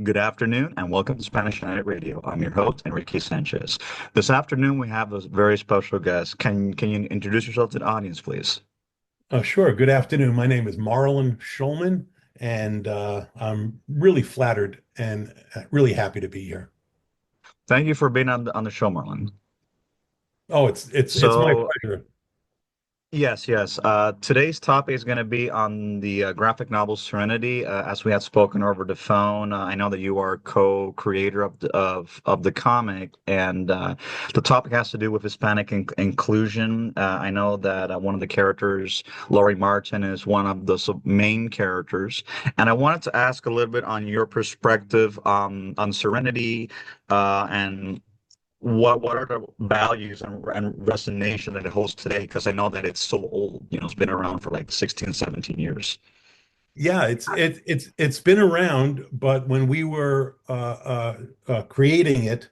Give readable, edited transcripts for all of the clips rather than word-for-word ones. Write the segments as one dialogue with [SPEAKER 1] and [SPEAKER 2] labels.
[SPEAKER 1] Good afternoon and welcome to Spanish United Radio. I'm your host, Enrique Sanchez. This afternoon we have a very special guest. Can you introduce yourself to the audience, please?
[SPEAKER 2] Sure. Good afternoon. My name is Marlon Shulman, and I'm really flattered and really happy to be here.
[SPEAKER 1] Thank you for being on the show, Marlon.
[SPEAKER 2] Oh, it's my
[SPEAKER 1] So
[SPEAKER 2] pleasure.
[SPEAKER 1] yes. Today's topic is going to be on the graphic novel Serenity. As we had spoken over the phone, I know that you are co-creator of the comic, and the topic has to do with Hispanic inclusion. I know that one of the characters, Laurie Martin, is one of the main characters, and I wanted to ask a little bit on your perspective on Serenity, and what are the values and resonation that it holds today? Because I know that it's so old, it's been around for like 16, 17 years.
[SPEAKER 2] Yeah, it's been around, but when we were creating it,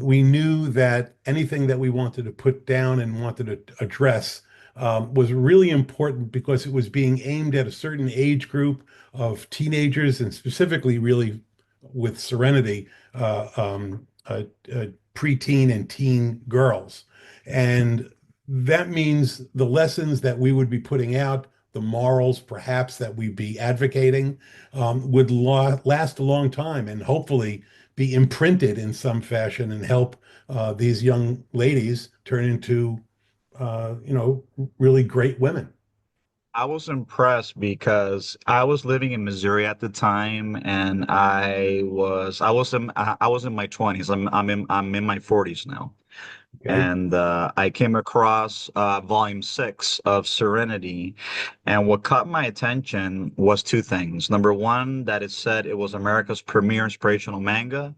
[SPEAKER 2] we knew that anything that we wanted to put down and wanted to address was really important because it was being aimed at a certain age group of teenagers, and specifically, really, with Serenity, preteen and teen girls, and that means the lessons that we would be putting out, the morals perhaps that we'd be advocating, would last a long time and hopefully be imprinted in some fashion and help these young ladies turn into, really great women.
[SPEAKER 1] I was impressed because I was living in Missouri at the time, and I was in my 20s. I'm in my 40s now.
[SPEAKER 2] Okay.
[SPEAKER 1] And I came across volume 6 of Serenity, and what caught my attention was two things. Number one, that it said it was America's premier inspirational manga,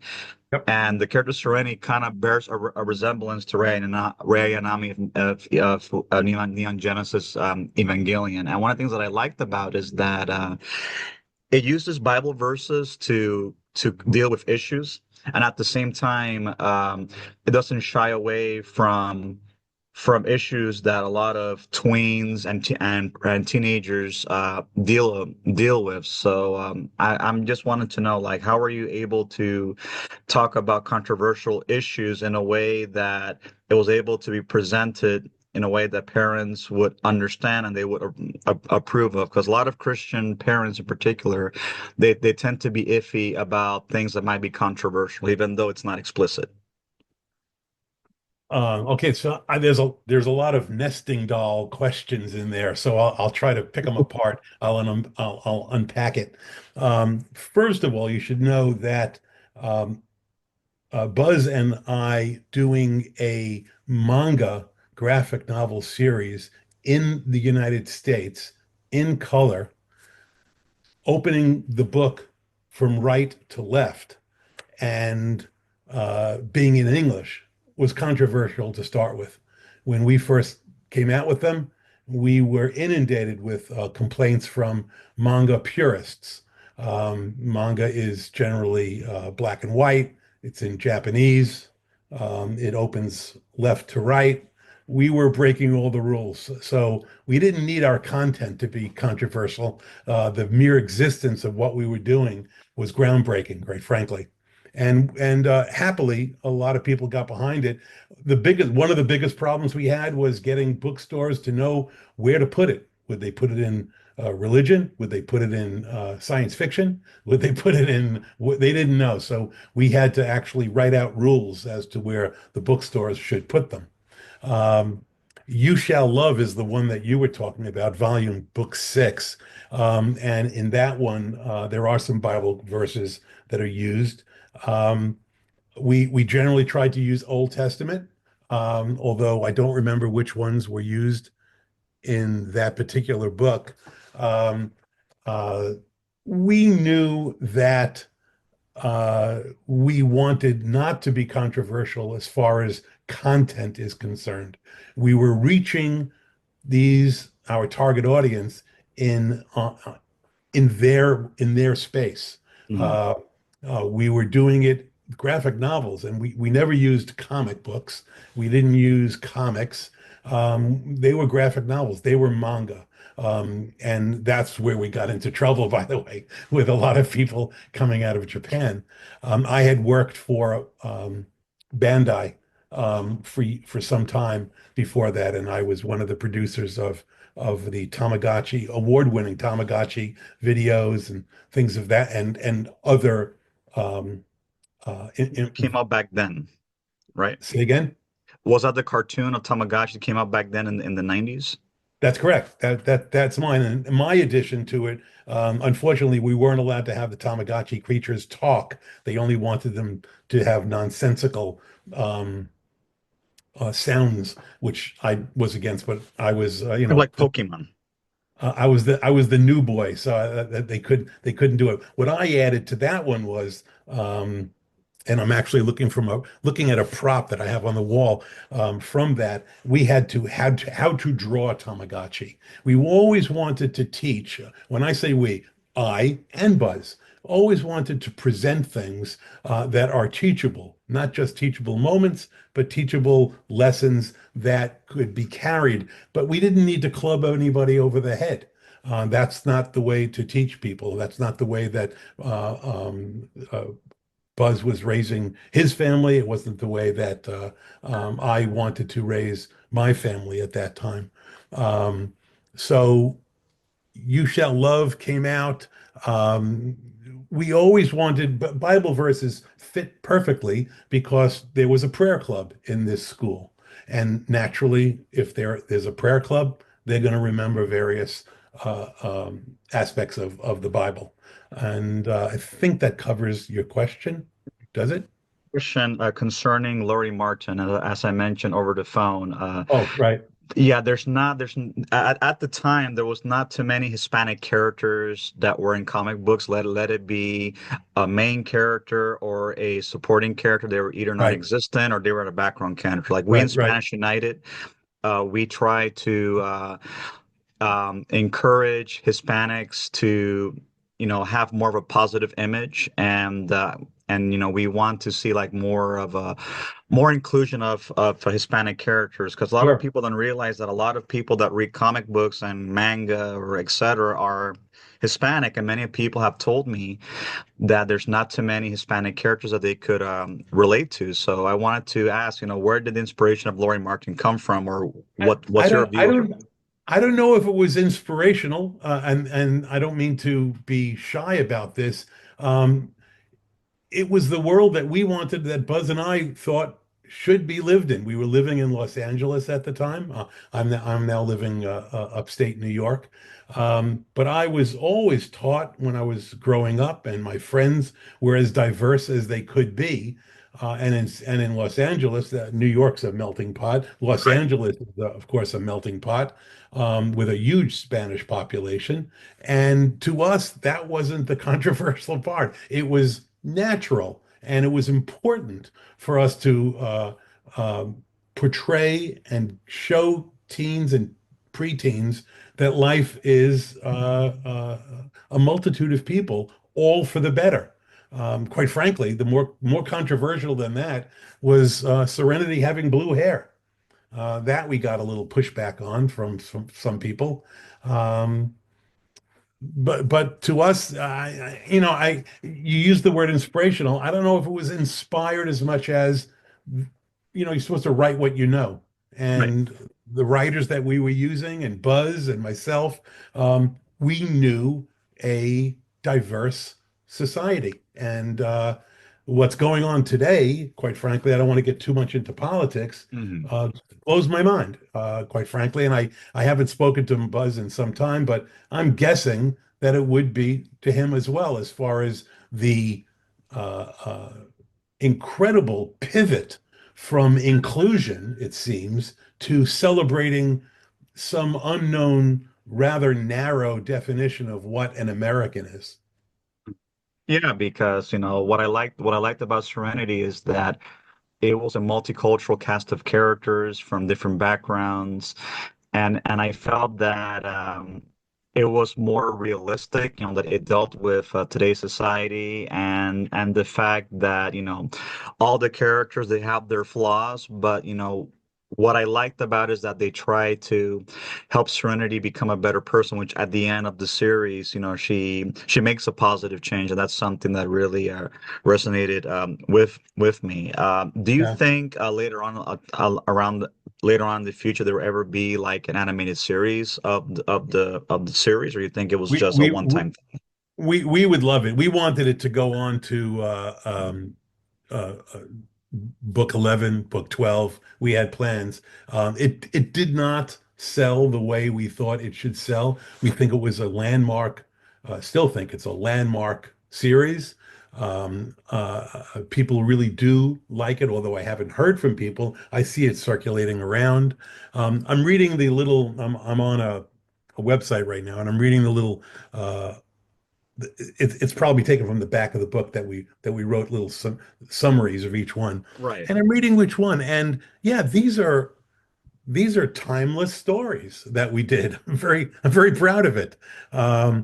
[SPEAKER 2] Yep.
[SPEAKER 1] and the character Serenity kind of bears a resemblance to Ray Yanami of Neon Genesis Evangelion. And one of the things that I liked about is that it uses Bible verses to deal with issues, and at the same time, it doesn't shy away from issues that a lot of tweens and teenagers deal with. So I'm just wanted to know, like, how are you able to talk about controversial issues in a way that it was able to be presented in a way that parents would understand and they would approve of? Because a lot of Christian parents in particular, they tend to be iffy about things that might be controversial, even though it's not explicit.
[SPEAKER 2] Okay, so there's a lot of nesting doll questions in there, so I'll try to pick them apart. I'll unpack it. First of all, you should know that um, Buzz and I doing a manga graphic novel series in the United States in color, opening the book from right to left, and being in English was controversial to start with. When we first came out with them, we were inundated with complaints from manga purists. Manga is generally black and white. It's in Japanese. It opens left to right. We were breaking all the rules. So we didn't need our content to be controversial. The mere existence of what we were doing was groundbreaking, quite frankly. And happily, a lot of people got behind it. One of the biggest problems we had was getting bookstores to know where to put it. Would they put it in religion? Would they put it in science fiction? Would they put it in? They didn't know. So we had to actually write out rules as to where the bookstores should put them. Um, You Shall Love is the one that you were talking about, volume book 6. And in that one, there are some Bible verses that are used. Um, we generally tried to use Old Testament, although I don't remember which ones were used in that particular book. Um, uh, we knew that we wanted not to be controversial as far as content is concerned. We were reaching our target audience in in their space.
[SPEAKER 1] Mhm.
[SPEAKER 2] Uh, we were doing it graphic novels, and we never used comic books. We didn't use comics. They were graphic novels. They were manga. And that's where we got into trouble, by the way, with a lot of people coming out of Japan. I had worked for Bandai for some time before that, and I was one of the producers of the Tamagotchi, award-winning Tamagotchi videos and things of that, and other. Um,
[SPEAKER 1] Came out back then, right?
[SPEAKER 2] Say again?
[SPEAKER 1] Was that the cartoon of Tamagotchi that came out back then in the 90s?
[SPEAKER 2] That's correct. That's mine. And my addition to it, unfortunately, we weren't allowed to have the Tamagotchi creatures talk. They only wanted them to have nonsensical sounds, which I was against. But I was,
[SPEAKER 1] Like Pokemon.
[SPEAKER 2] I was the new boy, so they couldn't do it. What I added to that one was, and I'm actually looking at a prop that I have on the wall. From that, we had to how to draw a Tamagotchi. We always wanted to teach. When I say we, I and Buzz always wanted to present things that are teachable, not just teachable moments, but teachable lessons that could be carried. But we didn't need to club anybody over the head. That's not the way to teach people. That's not the way that Buzz was raising his family. It wasn't the way that I wanted to raise my family at that time. Um, so You Shall Love came out. Um, we always wanted Bible verses fit perfectly because there was a prayer club in this school. And naturally, if there's a prayer club, they're going to remember various aspects of the Bible. And I think that covers your question. Does it?
[SPEAKER 1] Question concerning Laurie Martin, as I mentioned over the phone.
[SPEAKER 2] Oh, right,
[SPEAKER 1] Yeah, at the time there was not too many Hispanic characters that were in comic books. Let it be a main character or a supporting character. They were either
[SPEAKER 2] right,
[SPEAKER 1] non-existent or they were a background character. Like we in
[SPEAKER 2] right.
[SPEAKER 1] Spanish United, we try to encourage Hispanics to, have more of a positive image and we want to see like more inclusion of Hispanic characters because a lot of
[SPEAKER 2] Sure.
[SPEAKER 1] people don't realize that a lot of people that read comic books and manga or etc. are Hispanic, and many people have told me that there's not too many Hispanic characters that they could relate to. So I wanted to ask, where did the inspiration of Laurie Martin come from, or
[SPEAKER 2] I, I
[SPEAKER 1] what's your
[SPEAKER 2] don't, I
[SPEAKER 1] view of it?
[SPEAKER 2] don't, I don't know if it was inspirational, and I don't mean to be shy about this. Um, it was the world that we wanted, that Buzz and I thought should be lived in. We were living in Los Angeles at the time. I'm now living upstate New York. But I was always taught when I was growing up, and my friends were as diverse as they could be. And in Los Angeles, New York's a melting pot. Los
[SPEAKER 1] Right.
[SPEAKER 2] Angeles is, of course, a melting pot with a huge Spanish population. And to us, that wasn't the controversial part. It was natural, and it was important for us to portray and show teens and preteens that life is a multitude of people, all for the better. Quite frankly, the more controversial than that was Serenity having blue hair. That we got a little pushback on from some people. Um, but to us, I you use the word inspirational. I don't know if it was inspired as much as, you're supposed to write what you know.
[SPEAKER 1] Right.
[SPEAKER 2] And the writers that we were using, and Buzz and myself, we knew a diverse society. And what's going on today, quite frankly, I don't want to get too much into politics,
[SPEAKER 1] Mhm.
[SPEAKER 2] uh, blows my mind, quite frankly. And I haven't spoken to Buzz in some time, but I'm guessing that it would be to him as well, as far as the uh, uh, incredible pivot from inclusion, it seems, to celebrating some unknown, rather narrow definition of what an American is.
[SPEAKER 1] Yeah, because what I liked about Serenity is that it was a multicultural cast of characters from different backgrounds, and I felt that it was more realistic, that it dealt with today's society and the fact that all the characters they have their flaws, but what I liked about it is that they try to help Serenity become a better person, which at the end of the series, she makes a positive change, and that's something that really resonated with me. Do you
[SPEAKER 2] Yeah.
[SPEAKER 1] think later on in the future there will ever be like an animated series of the series, or you think it was
[SPEAKER 2] We
[SPEAKER 1] just a
[SPEAKER 2] we
[SPEAKER 1] one-time thing?
[SPEAKER 2] we would love it. We wanted it to go on to book 11, book 12. We had plans. It did not sell the way we thought it should sell. We think it was a landmark, still think it's a landmark series. People really do like it, although I haven't heard from people. I see it circulating around. I'm reading the little, I'm on a website right now, and I'm reading the little it's probably taken from the back of the book that we wrote little summaries of each one.
[SPEAKER 1] Right.
[SPEAKER 2] And I'm reading which one. And yeah, these are timeless stories that we did. I'm very proud of it. Uh,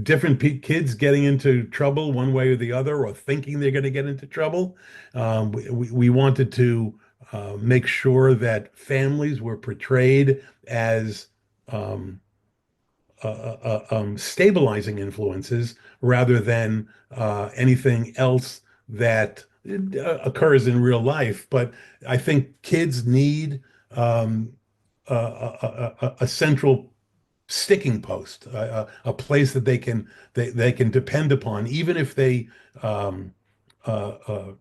[SPEAKER 2] different kids getting into trouble one way or the other, or thinking they're going to get into trouble. We wanted to make sure that families were portrayed as um, stabilizing influences rather than anything else that occurs in real life. But I think kids need um, a central sticking post, a place that they can depend upon, even if they um, uh, uh,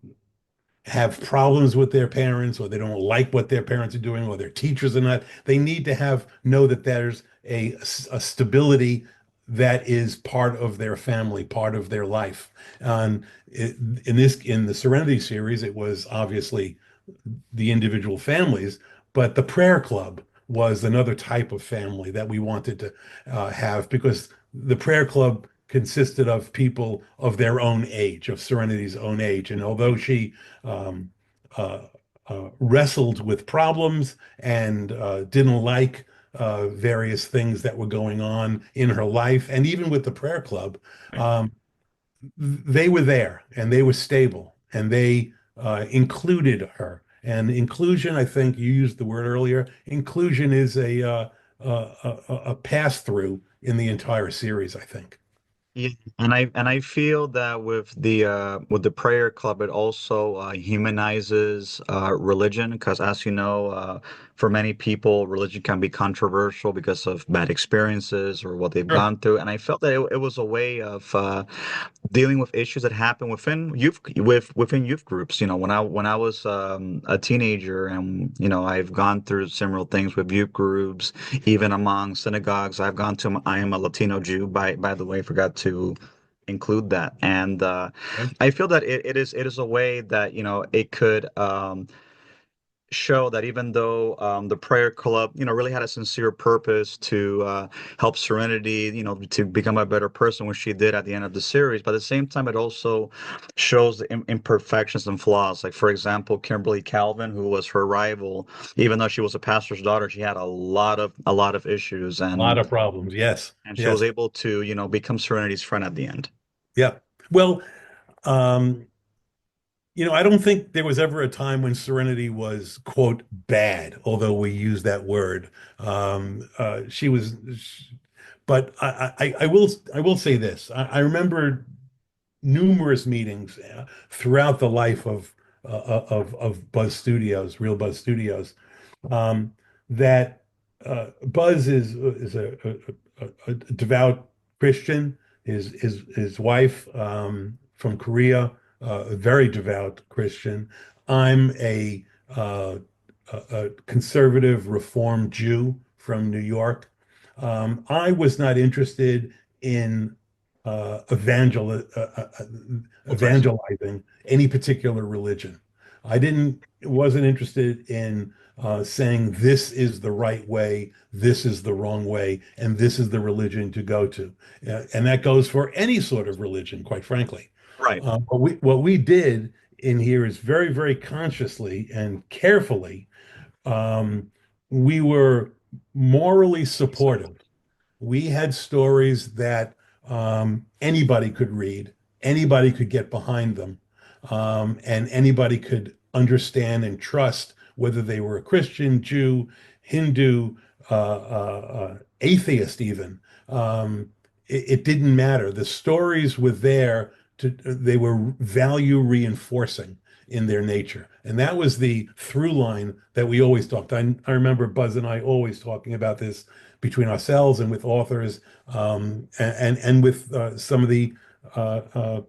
[SPEAKER 2] have problems with their parents, or they don't like what their parents are doing, or their teachers are not. They need to know that there's a stability that is part of their family, part of their life. And in the Serenity series, it was obviously the individual families, but the prayer club was another type of family that we wanted to have, because the prayer club consisted of people of their own age, of Serenity's own age. And although she um, uh, wrestled with problems and didn't like various things that were going on in her life, and even with the prayer club, um, they were there and they were stable and they included her. And inclusion, I think you used the word earlier, inclusion is a pass through in the entire series, I think.
[SPEAKER 1] Yeah, and I feel that with the prayer club, it also humanizes religion, because as you know, for many people, religion can be controversial because of bad experiences or what they've
[SPEAKER 2] Sure.
[SPEAKER 1] gone through. And I felt that it was a way of dealing with issues that happen within youth groups. When I was a teenager, and I've gone through similar things with youth groups, even among synagogues. I am a Latino Jew, by the way, forgot to include that. And
[SPEAKER 2] Okay.
[SPEAKER 1] I feel that it is a way that it could show that even though the prayer club really had a sincere purpose to help Serenity to become a better person, which she did at the end of the series, but at the same time it also shows the imperfections and flaws. Like, for example, Kimberly Calvin, who was her rival, even though she was a pastor's daughter, she had a lot of issues,
[SPEAKER 2] A lot
[SPEAKER 1] and
[SPEAKER 2] of problems. Yes.
[SPEAKER 1] she was
[SPEAKER 2] Yes.
[SPEAKER 1] able to become Serenity's friend at the end.
[SPEAKER 2] Yeah. Well, um, I don't think there was ever a time when Serenity was, quote, bad, although we use that word. She was, but I will say this. I remember numerous meetings throughout the life of Buzz Studios, Real Buzz Studios, um, that Buzz is a devout Christian. His wife from Korea, a very devout Christian. I'm a conservative Reform Jew from New York. I was not interested in
[SPEAKER 1] Right.
[SPEAKER 2] evangelizing any particular religion. Wasn't interested in saying this is the right way, this is the wrong way, and this is the religion to go to. And that goes for any sort of religion, quite frankly.
[SPEAKER 1] Right.
[SPEAKER 2] What we did in here is very, very consciously and carefully, um, we were morally supportive. We had stories that anybody could read, anybody could get behind them, and anybody could understand and trust whether they were a Christian, Jew, Hindu, atheist, even. It didn't matter. The stories were there they were value reinforcing in their nature. And that was the through line that we always talked. I remember Buzz and I always talking about this between ourselves and with authors, and with some of the uh, uh,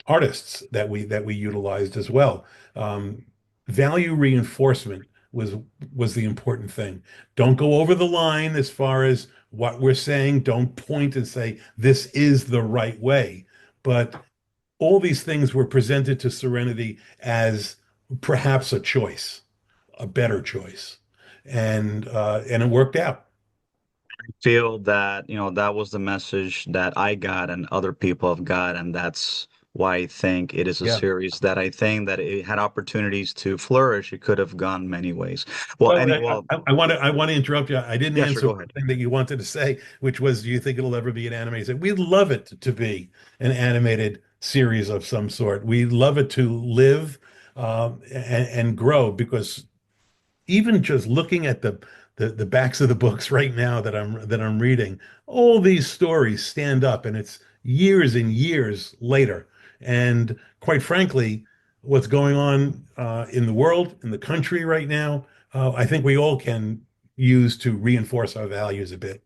[SPEAKER 2] artists that we utilized as well. Um, Value reinforcement was the important thing. Don't go over the line as far as what we're saying. Don't point and say this is the right way. But all these things were presented to Serenity as perhaps a choice, a better choice, and it worked out.
[SPEAKER 1] Feel that, that was the message that I got and other people have got, and that's why I think it is a
[SPEAKER 2] Yeah.
[SPEAKER 1] series that I think that it had opportunities to flourish. It could have gone many ways. Well,
[SPEAKER 2] Well,
[SPEAKER 1] anyway,
[SPEAKER 2] I want to interrupt you. I didn't
[SPEAKER 1] yeah, sure,
[SPEAKER 2] answer
[SPEAKER 1] go
[SPEAKER 2] one
[SPEAKER 1] ahead.
[SPEAKER 2] thing that you wanted to say, which was, do you think it'll ever be an animated? We'd love it to be an animated series of some sort. We love it to live and grow because even just looking at the backs of the books right now that I'm reading, all these stories stand up, and it's years and years later. And quite frankly, what's going on in the world, in the country right now, I think we all can use to reinforce our values a bit.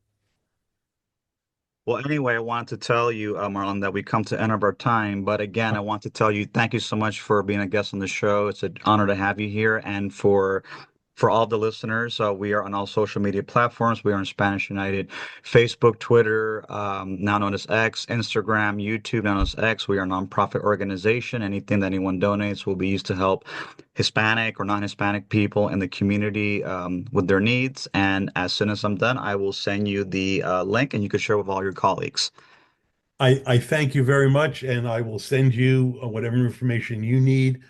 [SPEAKER 1] Well, anyway, I want to tell you, Marlon, that we come to end of our time. But again, I want to tell you, thank you so much for being a guest on the show. It's an honor to have you here. And for all the listeners, we are on all social media platforms. We are on Spanish United, Facebook, Twitter, now known as X, Instagram, YouTube, now known as X. We are a nonprofit organization. Anything that anyone donates will be used to help Hispanic or non-Hispanic people in the community with their needs. And as soon as I'm done, I will send you the link and you can share with all your colleagues.
[SPEAKER 2] I thank you very much, and I will send you whatever information you need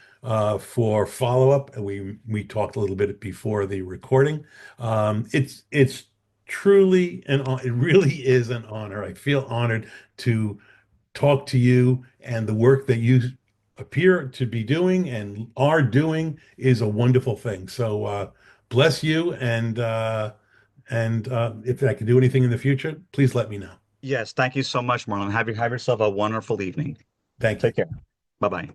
[SPEAKER 2] for follow-up. We talked a little bit before the recording. It's truly it really is an honor. I feel honored to talk to you, and the work that you appear to be doing and are doing is a wonderful thing. So bless you, and if I can do anything in the future, please let me know.
[SPEAKER 1] Yes, thank you so much, Marlon. Have yourself a wonderful evening.
[SPEAKER 2] Thank you.
[SPEAKER 1] Take care. Bye bye.